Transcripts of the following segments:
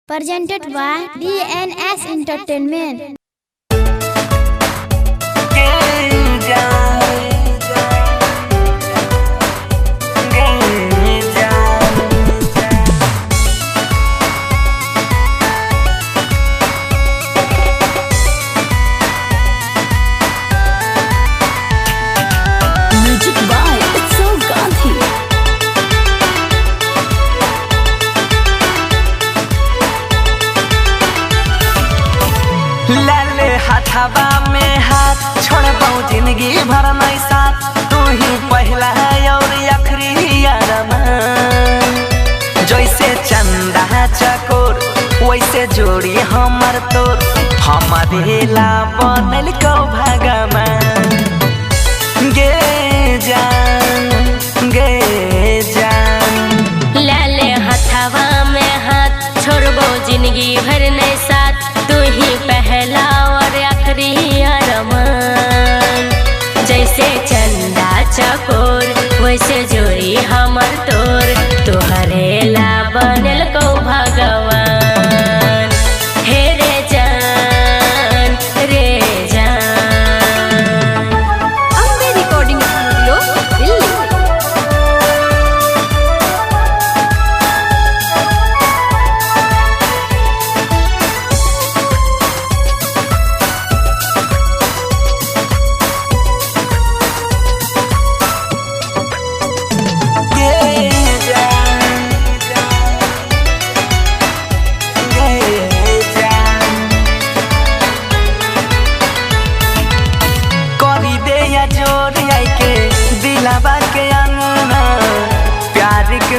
Presented by DNS Entertainment. Music by Utsav Gandhi. लाले हाथवा में हाथ छोड़बौ जिंदगी भर नहीं साथ तू ही पहला और आखिरी यारमा जैसे चंदा चकोर वैसे जोड़ी हमर तोर हमारे ला बनल को भगवान गे जान गे जान लाले हाथवा में हाथ छोड़बो जिंदगी भर नहीं साथ तू ही पहला और आखिरी अरमान जैसे चंदा चकोर वैसे जोड़ी हमर तोर तोहरे ला बनल को भगवान हे रे जान रे जान। Ambe recording studio Delhi.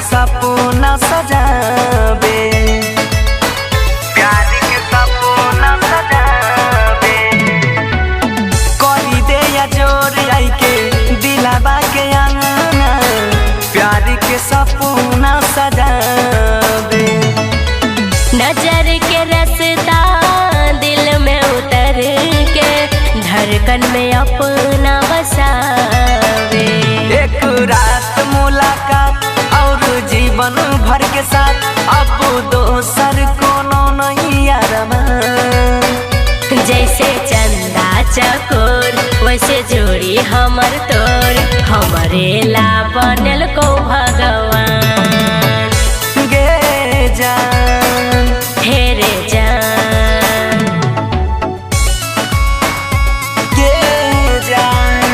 सपना सजावे प्यार के सपना सजावे करी दे या जोर आई के दिलावा के अंगना प्यार के सपना सजावे नजर के रास्ता दिल में उतर के धड़कन में अपना बसावे एक रात मुलाकात जीवन भर के साथ अब दोसर कोनो नहीं यारमा जैसे चंदा चकोर वैसे जोड़ी हमर तोर हमरे ला बनल को भगवान गे जान हे रे जान गे जान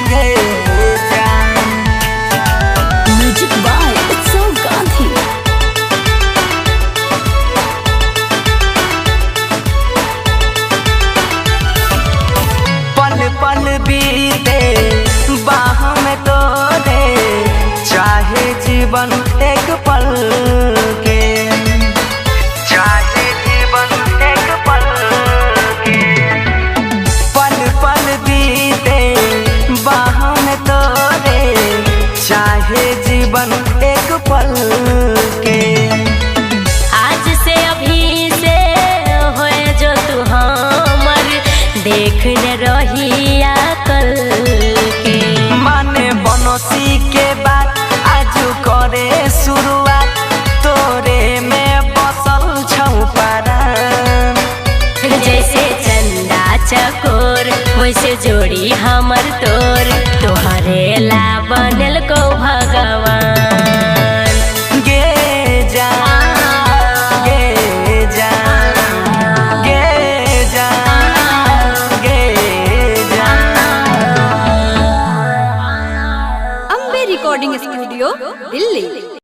गे म्यूजिक बाय उत्सव गांधी। पल पल बीते बाह में तोरे चाहे जीवन एक पल के चाहे जीवन एक पल के पल पल बीते बाह में तोरे चाहे जीवन एक पल के आज से अभी से होए जो तू हमर देखने रहिया कल के माने बनोसी के बात आज करे शुरुआत तोरे में बसल छौ पारान जैसे चंदा चकोर वैसे जोड़ी हमर तोर तोहरे ला बनल को भगवान गे जान गे जान गे जान गे जान। Ambe recording studio Delhi.